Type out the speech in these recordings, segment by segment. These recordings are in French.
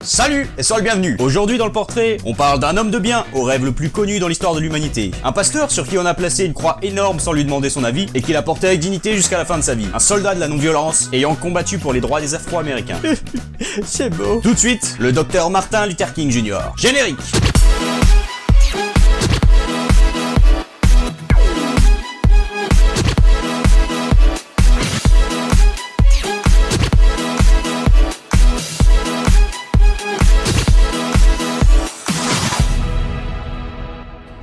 Salut et sois le bienvenu. Aujourd'hui dans le portrait, on parle d'un homme de bien au rêve le plus connu dans l'histoire de l'humanité. Un pasteur sur qui on a placé une croix énorme sans lui demander son avis et qu'il a porté avec dignité jusqu'à la fin de sa vie. Un soldat de la non-violence ayant combattu pour les droits des Afro-Américains. C'est beau. Tout de suite, le docteur Martin Luther King Jr. Générique.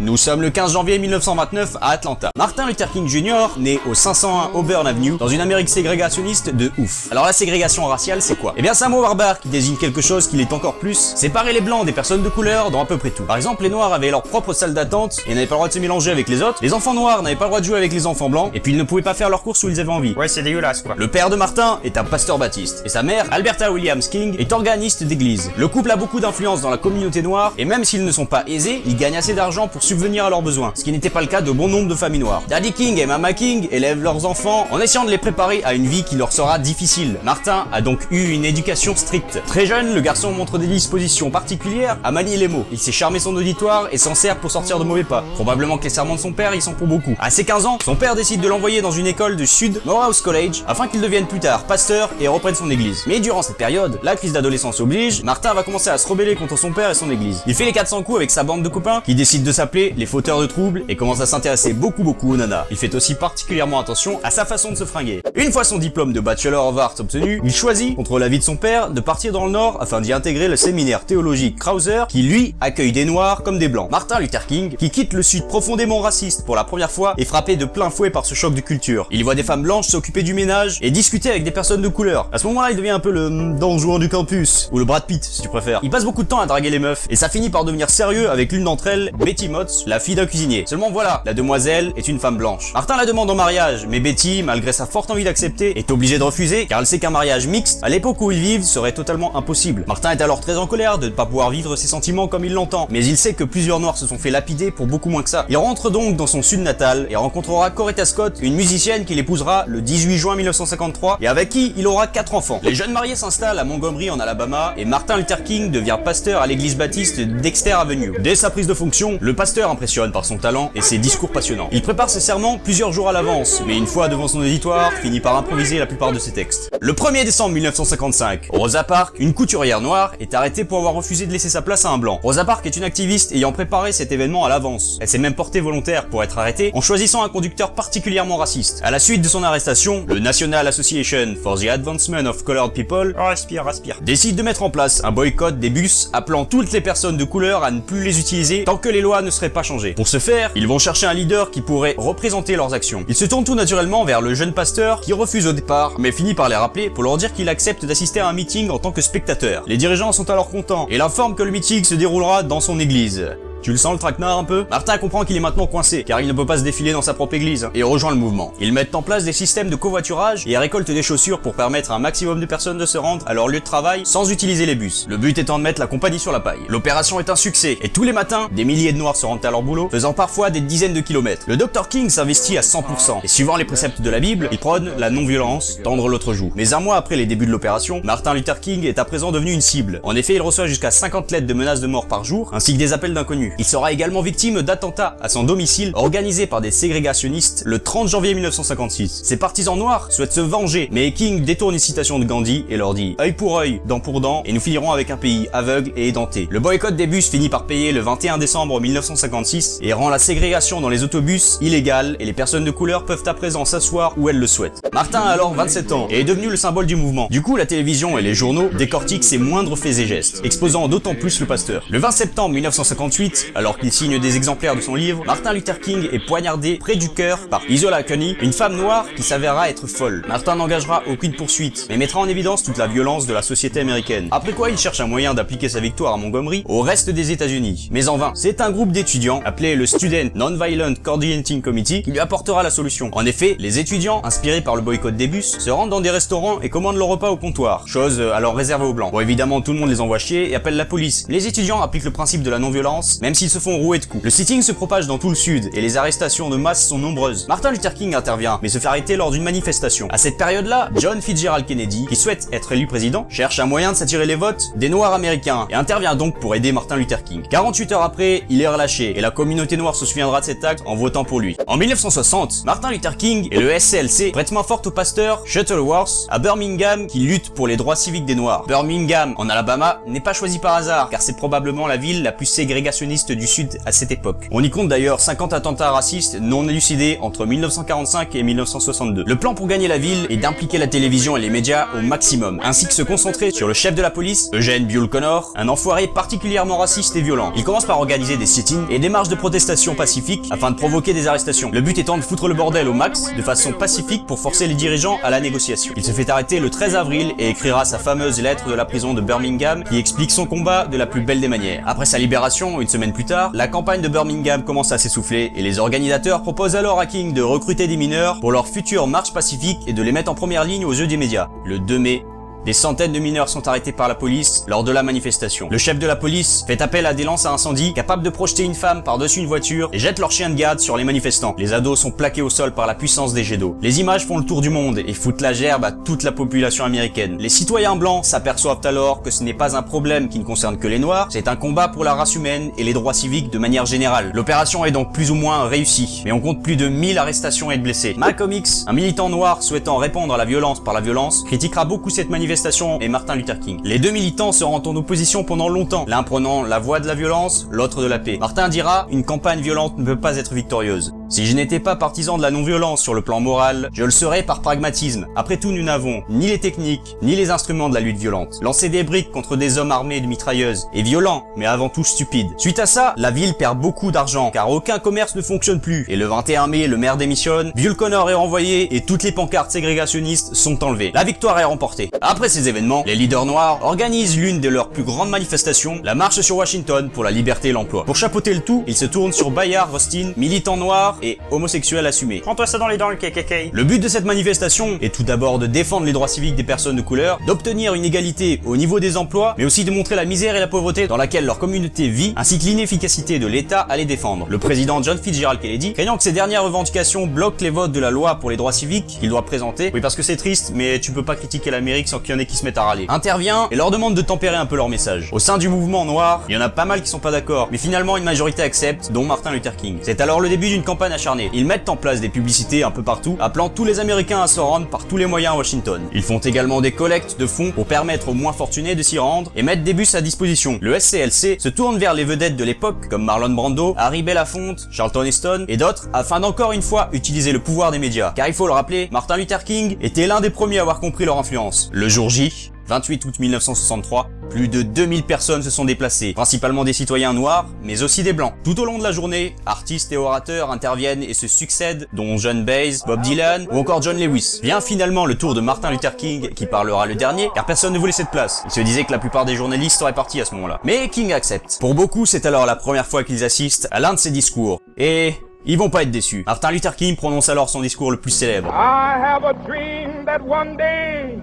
Nous sommes le 15 janvier 1929 à Atlanta. Martin Luther King Jr. né au 501 Auburn Avenue dans une Amérique ségrégationniste de ouf. Alors la ségrégation raciale c'est quoi? Eh bien c'est un mot barbare qui désigne quelque chose qui l'est encore plus. Séparer les blancs des personnes de couleur dans à peu près tout. Par exemple les noirs avaient leur propre salle d'attente et n'avaient pas le droit de se mélanger avec les autres. Les enfants noirs n'avaient pas le droit de jouer avec les enfants blancs et puis ils ne pouvaient pas faire leurs courses où ils avaient envie. Ouais c'est dégueulasse quoi. Le père de Martin est un pasteur baptiste et sa mère, Alberta Williams King, est organiste d'église. Le couple a beaucoup d'influence dans la communauté noire et même s'ils ne sont pas aisés, ils gagnent assez d'argent pour subvenir à leurs besoins. Ce qui n'était pas le cas de bon nombre de familles noires. Daddy King et Mama King élèvent leurs enfants en essayant de les préparer à une vie qui leur sera difficile. Martin a donc eu une éducation stricte. Très jeune, le garçon montre des dispositions particulières à manier les mots. Il sait charmer son auditoire et s'en sert pour sortir de mauvais pas. Probablement que les sermons de son père y sont pour beaucoup. À ses 15 ans, son père décide de l'envoyer dans une école du Sud, Morehouse College, afin qu'il devienne plus tard pasteur et reprenne son église. Mais durant cette période, la crise d'adolescence oblige, Martin va commencer à se rebeller contre son père et son église. Il fait les 400 coups avec sa bande de copains qui décident de s'appeler les fauteurs de troubles et commence à s'intéresser beaucoup aux nanas. Il fait aussi particulièrement attention à sa façon de se fringuer. Une fois son diplôme de Bachelor of Arts obtenu, il choisit, contre l'avis de son père, de partir dans le Nord afin d'y intégrer le séminaire théologique Krauser qui lui accueille des noirs comme des blancs. Martin Luther King, qui quitte le Sud profondément raciste pour la première fois, est frappé de plein fouet par ce choc de culture. Il voit des femmes blanches s'occuper du ménage et discuter avec des personnes de couleur. À ce moment-là, il devient un peu le Don Juan du campus, ou le Brad Pitt si tu préfères. Il passe beaucoup de temps à draguer les meufs et ça finit par devenir sérieux avec l'une d'entre elles, Betty Motts, la fille d'un cuisinier. Seulement voilà, la demoiselle est une femme blanche. Martin la demande en mariage, mais Betty, malgré sa forte envie d'accepter, est obligée de refuser car elle sait qu'un mariage mixte, à l'époque où ils vivent, serait totalement impossible. Martin est alors très en colère de ne pas pouvoir vivre ses sentiments comme il l'entend, mais il sait que plusieurs noirs se sont fait lapider pour beaucoup moins que ça. Il rentre donc dans son sud natal et rencontrera Coretta Scott, une musicienne qu'il épousera le 18 juin 1953 et avec qui il aura 4 enfants. Les jeunes mariés s'installent à Montgomery en Alabama et Martin Luther King devient pasteur à l'église baptiste Dexter Avenue. Dès sa prise de fonction, le pasteur impressionne par son talent et ses discours passionnants. Il prépare ses sermons plusieurs jours à l'avance, mais une fois devant son auditoire, finit par improviser la plupart de ses textes. Le 1er décembre 1955, Rosa Parks, une couturière noire, est arrêtée pour avoir refusé de laisser sa place à un blanc. Rosa Parks est une activiste ayant préparé cet événement à l'avance. Elle s'est même portée volontaire pour être arrêtée en choisissant un conducteur particulièrement raciste. À la suite de son arrestation, le National Association for the Advancement of Colored People, respire, décide de mettre en place un boycott des bus appelant toutes les personnes de couleur à ne plus les utiliser tant que les lois ne seraient pas changées. Pour ce faire, ils vont chercher un leader qui pourrait représenter leurs actions. Ils se tournent tout naturellement vers le jeune pasteur qui refuse au départ, mais finit par les rappeler pour leur dire qu'il accepte d'assister à un meeting en tant que spectateur. Les dirigeants sont alors contents et l'informent que le meeting se déroulera dans son église. Tu le sens le traquenard un peu? Martin comprend qu'il est maintenant coincé, car il ne peut pas se défiler dans sa propre église, et rejoint le mouvement. Ils mettent en place des systèmes de covoiturage et récoltent des chaussures pour permettre à un maximum de personnes de se rendre à leur lieu de travail sans utiliser les bus. Le but étant de mettre la compagnie sur la paille. L'opération est un succès, et tous les matins, des milliers de noirs se rendent à leur boulot, faisant parfois des dizaines de kilomètres. Le Dr King s'investit à 100%, et suivant les préceptes de la Bible, il prône la non-violence, tendre l'autre joue. Mais un mois après les débuts de l'opération, Martin Luther King est à présent devenu une cible. En effet, il reçoit jusqu'à 50 lettres de menaces de mort par jour, ainsi que des appels d'inconnus. Il sera également victime d'attentats à son domicile organisés par des ségrégationnistes le 30 janvier 1956. Ses partisans noirs souhaitent se venger, mais King détourne une citation de Gandhi et leur dit « œil pour œil, dent pour dent, et nous finirons avec un pays aveugle et édenté ». Le boycott des bus finit par payer le 21 décembre 1956 et rend la ségrégation dans les autobus illégale et les personnes de couleur peuvent à présent s'asseoir où elles le souhaitent. Martin a alors 27 ans et est devenu le symbole du mouvement. Du coup, la télévision et les journaux décortiquent ses moindres faits et gestes, exposant d'autant plus le pasteur. Le 20 septembre 1958, alors qu'il signe des exemplaires de son livre, Martin Luther King est poignardé près du cœur par Isola Cooney, une femme noire qui s'avérera être folle. Martin n'engagera aucune poursuite, mais mettra en évidence toute la violence de la société américaine. Après quoi, il cherche un moyen d'appliquer sa victoire à Montgomery au reste des États-Unis. Mais en vain. C'est un groupe d'étudiants, appelé le Student Nonviolent Coordinating Committee, qui lui apportera la solution. En effet, les étudiants, inspirés par le boycott des bus, se rendent dans des restaurants et commandent leur repas au comptoir, chose alors réservée aux blancs. Bon, évidemment, tout le monde les envoie chier et appelle la police. Les étudiants appliquent le principe de la non-violence, même même s'ils se font rouer de coups. Le sitting se propage dans tout le sud et les arrestations de masse sont nombreuses. Martin Luther King intervient, mais se fait arrêter lors d'une manifestation. À cette période-là, John Fitzgerald Kennedy, qui souhaite être élu président, cherche un moyen de s'attirer les votes des Noirs américains et intervient donc pour aider Martin Luther King. 48 heures après, il est relâché et la communauté noire se souviendra de cet acte en votant pour lui. En 1960, Martin Luther King et le SCLC prêtent main forte au pasteur Shuttleworth à Birmingham qui lutte pour les droits civiques des Noirs. Birmingham, en Alabama, n'est pas choisi par hasard car c'est probablement la ville la plus ségrégationniste du sud à cette époque. On y compte d'ailleurs 50 attentats racistes non élucidés entre 1945 et 1962. Le plan pour gagner la ville est d'impliquer la télévision et les médias au maximum, ainsi que se concentrer sur le chef de la police, Eugene Buell Connor, un enfoiré particulièrement raciste et violent. Il commence par organiser des sit-ins et des marches de protestation pacifiques afin de provoquer des arrestations. Le but étant de foutre le bordel au max, de façon pacifique pour forcer les dirigeants à la négociation. Il se fait arrêter le 13 avril et écrira sa fameuse lettre de la prison de Birmingham qui explique son combat de la plus belle des manières. Après sa libération, une semaine plus tard, la campagne de Birmingham commence à s'essouffler et les organisateurs proposent alors à King de recruter des mineurs pour leur future marche pacifique et de les mettre en première ligne aux yeux des médias. Le 2 mai, des centaines de mineurs sont arrêtés par la police lors de la manifestation. Le chef de la police fait appel à des lances à incendie capables de projeter une femme par-dessus une voiture et jette leurs chiens de garde sur les manifestants. Les ados sont plaqués au sol par la puissance des jets d'eau. Les images font le tour du monde et foutent la gerbe à toute la population américaine. Les citoyens blancs s'aperçoivent alors que ce n'est pas un problème qui ne concerne que les noirs, c'est un combat pour la race humaine et les droits civiques de manière générale. L'opération est donc plus ou moins réussie, mais on compte plus de 1000 arrestations et de blessés. Malcolm X, un militant noir souhaitant répondre à la violence par la violence, critiquera beaucoup cette manifestation et Martin Luther King. Les deux militants seront en opposition pendant longtemps, l'un prenant la voie de la violence, l'autre de la paix. Martin dira « Une campagne violente ne peut pas être victorieuse. Si je n'étais pas partisan de la non-violence sur le plan moral, je le serais par pragmatisme. Après tout, nous n'avons ni les techniques, ni les instruments de la lutte violente. Lancer des briques contre des hommes armés de mitrailleuses est violent, mais avant tout stupide. Suite à ça, la ville perd beaucoup d'argent, car aucun commerce ne fonctionne plus. Et le 21 mai, le maire démissionne, Buell Connor est renvoyé et toutes les pancartes ségrégationnistes sont enlevées. La victoire est remportée. Après ces événements, les leaders noirs organisent l'une de leurs plus grandes manifestations, la marche sur Washington pour la liberté et l'emploi. Pour chapeauter le tout, ils se tournent sur Bayard Rustin, militant noir et homosexuel assumé. Prends-toi ça dans les dents, le KKK. Le but de cette manifestation est tout d'abord de défendre les droits civiques des personnes de couleur, d'obtenir une égalité au niveau des emplois, mais aussi de montrer la misère et la pauvreté dans laquelle leur communauté vit, ainsi que l'inefficacité de l'État à les défendre. Le président John Fitzgerald Kennedy, craignant que ces dernières revendications bloquent les votes de la loi pour les droits civiques qu'il doit présenter, oui parce que c'est triste, mais tu peux pas critiquer l'Amérique sans qu'il y en ait qui se mettent à râler, intervient et leur demande de tempérer un peu leur message. Au sein du mouvement noir, il y en a pas mal qui sont pas d'accord, mais finalement une majorité accepte, dont Martin Luther King. C'est alors le début d'une campagne acharnée. Ils mettent en place des publicités un peu partout, appelant tous les Américains à se rendre par tous les moyens à Washington. Ils font également des collectes de fonds pour permettre aux moins fortunés de s'y rendre et mettre des bus à disposition. Le SCLC se tourne vers les vedettes de l'époque, comme Marlon Brando, Harry Belafonte, Charlton Heston et d'autres, afin d'encore une fois utiliser le pouvoir des médias. Car il faut le rappeler, Martin Luther King était l'un des premiers à avoir compris leur influence. Le jour J, 28 août 1963, plus de 2000 personnes se sont déplacées, principalement des citoyens noirs, mais aussi des blancs. Tout au long de la journée, artistes et orateurs interviennent et se succèdent, dont John Baez, Bob Dylan ou encore John Lewis. Vient finalement le tour de Martin Luther King, qui parlera le dernier, car personne ne voulait cette place. Il se disait que la plupart des journalistes seraient partis à ce moment-là. Mais King accepte. Pour beaucoup, c'est alors la première fois qu'ils assistent à l'un de ses discours. Et ils vont pas être déçus. Martin Luther King prononce alors son discours le plus célèbre. I have a dream that one day,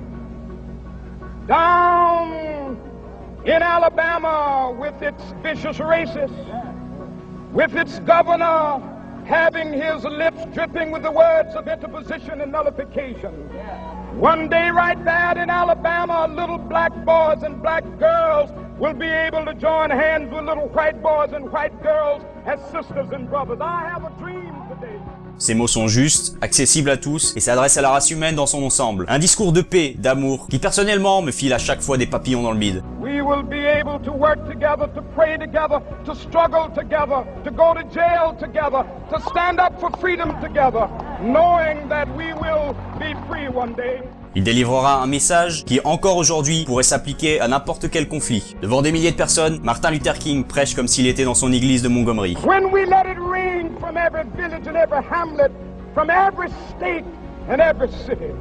down in Alabama, with its vicious racists, with its governor having his lips dripping with the words of interposition and nullification. One day right there in Alabama, little black boys and black girls will be able to join hands with little white boys and white girls as sisters and brothers. I have a dream today. Ces mots sont justes, accessibles à tous et s'adressent à la race humaine dans son ensemble. Un discours de paix, d'amour, qui personnellement me file à chaque fois des papillons dans le bide. We will be able to work together, to pray together, to struggle together, to go to jail together, to stand up for freedom together, knowing that we will be free one day. Il délivrera un message qui, encore aujourd'hui, pourrait s'appliquer à n'importe quel conflit. Devant des milliers de personnes, Martin Luther King prêche comme s'il était dans son église de Montgomery. When we let it ring from every village and every hamlet, from every state and every city,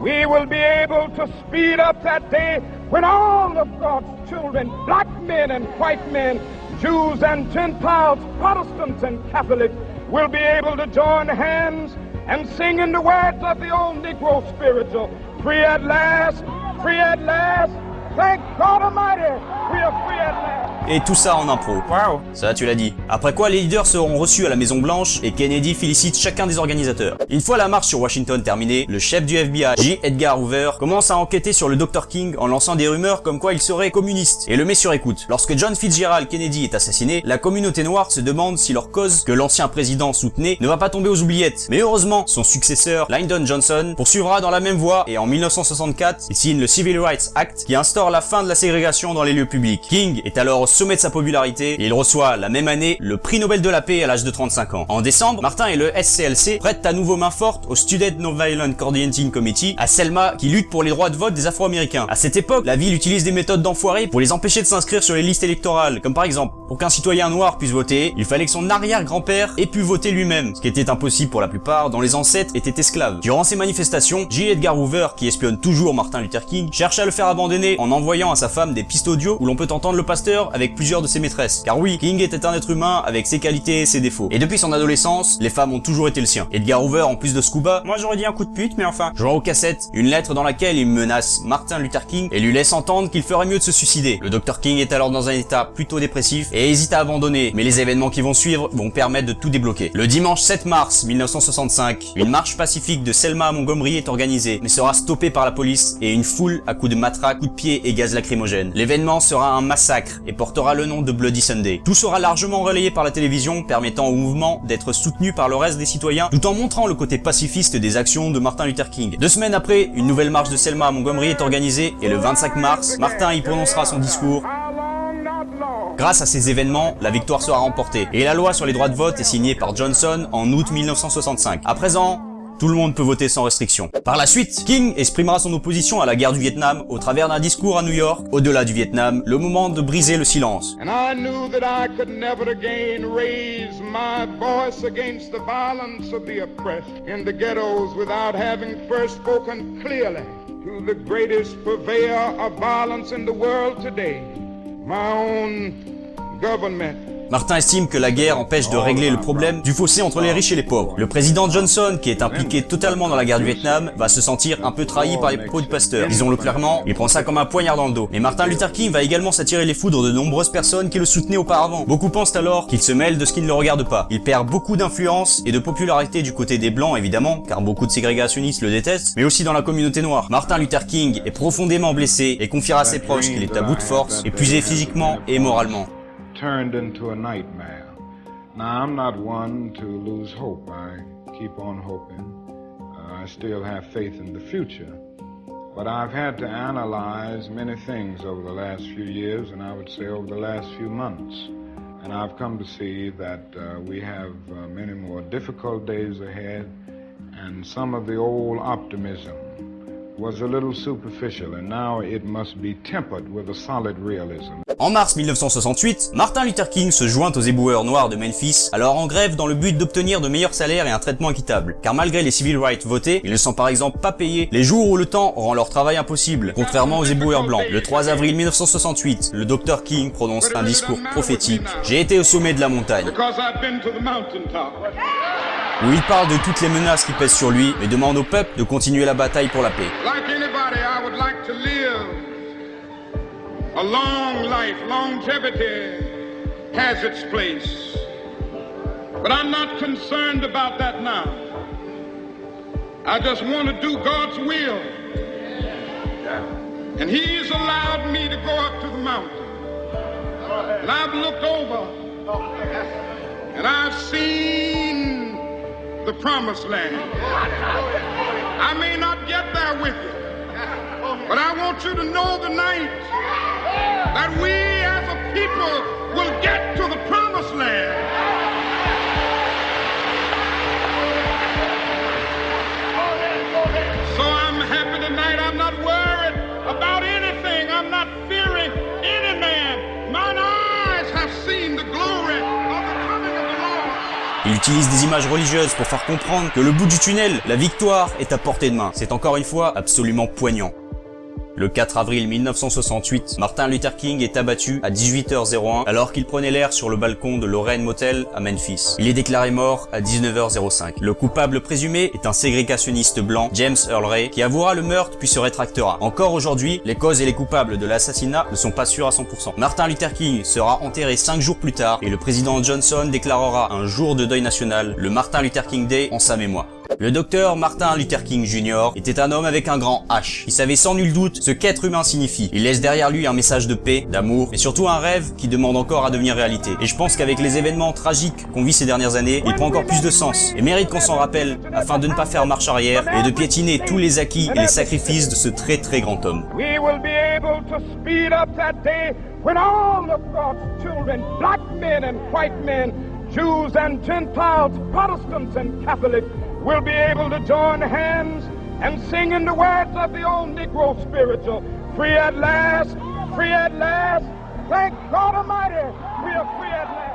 we will be able to speed up that day when all of God's children, black men and white men, Jews and Gentiles, Protestants and Catholics, will be able to join hands and sing in the words of the old Negro spiritual, free at last, thank God Almighty, we are free at last. Et tout ça en impro. Waouh. Ça, tu l'as dit. Après quoi, les leaders seront reçus à la Maison Blanche et Kennedy félicite chacun des organisateurs. Une fois la marche sur Washington terminée, le chef du FBI, J. Edgar Hoover, commence à enquêter sur le Dr. King en lançant des rumeurs comme quoi il serait communiste et le met sur écoute. Lorsque John Fitzgerald Kennedy est assassiné, la communauté noire se demande si leur cause, que l'ancien président soutenait, ne va pas tomber aux oubliettes. Mais heureusement, son successeur, Lyndon Johnson, poursuivra dans la même voie et en 1964, il signe le Civil Rights Act qui instaure la fin de la ségrégation dans les lieux publics. King est alors au sommet de sa popularité et il reçoit la même année le prix Nobel de la paix à l'âge de 35 ans. En décembre, Martin et le SCLC prêtent à nouveau main forte au Student Nonviolent Coordinating Committee à Selma qui lutte pour les droits de vote des Afro-Américains. À cette époque, la ville utilise des méthodes d'enfoirés pour les empêcher de s'inscrire sur les listes électorales, comme par exemple, pour qu'un citoyen noir puisse voter, il fallait que son arrière-grand-père ait pu voter lui-même, ce qui était impossible pour la plupart dont les ancêtres étaient esclaves. Durant ces manifestations, J. Edgar Hoover, qui espionne toujours Martin Luther King, cherche à le faire abandonner en envoyant à sa femme des pistes audio où l'on peut entendre le pasteur avec plusieurs de ses maîtresses. Car oui, King était un être humain avec ses qualités et ses défauts. Et depuis son adolescence, les femmes ont toujours été le sien. Edgar Hoover, en plus de Scuba, Moi j'aurais dit un coup de pute, mais enfin. joint aux cassettes une lettre dans laquelle il menace Martin Luther King et lui laisse entendre qu'il ferait mieux de se suicider. Le Dr. King est alors dans un état plutôt dépressif et hésite à abandonner, mais les événements qui vont suivre vont permettre de tout débloquer. Le dimanche 7 mars 1965, une marche pacifique de Selma à Montgomery est organisée, mais sera stoppée par la police et une foule à coups de matraque, coups de pied et gaz lacrymogène. L'événement sera un massacre et portera le nom de Bloody Sunday. Tout sera largement relayé par la télévision, permettant au mouvement d'être soutenu par le reste des citoyens, tout en montrant le côté pacifiste des actions de Martin Luther King. 2 semaines après, une nouvelle marche de Selma à Montgomery est organisée et le 25 mars, Martin y prononcera son discours. Grâce à ces événements, la victoire sera remportée et la loi sur les droits de vote est signée par Johnson en août 1965. À présent, tout le monde peut voter sans restriction. Par la suite, King exprimera son opposition à la guerre du Vietnam au travers d'un discours à New York. Au-delà du Vietnam, le moment de briser le silence. And I knew that I could never again raise my voice against the violence of the oppressed in the ghettos without having first spoken clearly to the greatest purveyor of violence in the world today, my own government. Martin estime que la guerre empêche de régler le problème du fossé entre les riches et les pauvres. Le président Johnson, qui est impliqué totalement dans la guerre du Vietnam, va se sentir un peu trahi par les propos du pasteur. Disons-le clairement, il prend ça comme un poignard dans le dos. Mais Martin Luther King va également s'attirer les foudres de nombreuses personnes qui le soutenaient auparavant. Beaucoup pensent alors qu'il se mêle de ce qui ne le regarde pas. Il perd beaucoup d'influence et de popularité du côté des Blancs évidemment, car beaucoup de ségrégationnistes le détestent, mais aussi dans la communauté noire. Martin Luther King est profondément blessé et confiera à ses proches qu'il est à bout de force, épuisé physiquement et moralement. Turned into a nightmare. Now, I'm not one to lose hope. I keep on hoping. I still have faith in the future. But I've had to analyze many things over the last few years, and I would say over the last few months. And I've come to see that we have many more difficult days ahead, and some of the old optimism was a little superficial, and now it must be tempered with a solid realism. En mars 1968, Martin Luther King se joint aux éboueurs noirs de Memphis, alors en grève dans le but d'obtenir de meilleurs salaires et un traitement équitable. Car malgré les civil rights votés, ils ne sont par exemple pas payés les jours où le temps rend leur travail impossible, contrairement aux éboueurs blancs. Le 3 avril 1968, le Dr. King prononce un discours prophétique. J'ai été au sommet de la montagne. Où il parle de toutes les menaces qui pèsent sur lui, mais demande au peuple de continuer la bataille pour la paix. Like anybody, I would like to live a long life. Longevity has its place. But I'm not concerned about that now. I just want to do God's will. And He's allowed me to go up to the mountain. And I've looked over and I've seen the promised land. I may not get there with you, but I want you to know tonight that we as a people will get to the promised land. So I'm happy tonight. I'm not worried about anything. I'm not fearing any man. Mine eyes have seen the glory of the coming of the Lord. Il utilise des images religieuses pour faire comprendre que le bout du tunnel, la victoire, est à portée de main. C'est encore une fois absolument poignant. Le 4 avril 1968, Martin Luther King est abattu à 18h01 alors qu'il prenait l'air sur le balcon de Lorraine Motel à Memphis. Il est déclaré mort à 19h05. Le coupable présumé est un ségrégationniste blanc, James Earl Ray, qui avouera le meurtre puis se rétractera. Encore aujourd'hui, les causes et les coupables de l'assassinat ne sont pas sûrs à 100%. Martin Luther King sera enterré 5 jours plus tard et le président Johnson déclarera un jour de deuil national, le Martin Luther King Day, en sa mémoire. Le docteur Martin Luther King Jr. était un homme avec un grand H. Il savait sans nul doute ce qu'être humain signifie. Il laisse derrière lui un message de paix, d'amour, mais surtout un rêve qui demande encore à devenir réalité. Et je pense qu'avec les événements tragiques qu'on vit ces dernières années, il prend encore plus de sens et mérite qu'on s'en rappelle afin de ne pas faire marche arrière et de piétiner tous les acquis et les sacrifices de ce très très grand homme. We will be able to speed up that day when all of God's children, black men and white men, Jews and Gentiles, Protestants and Catholics, will be able to join hands and sing in the words of the old Negro spiritual, free at last, thank God Almighty, we are free at last.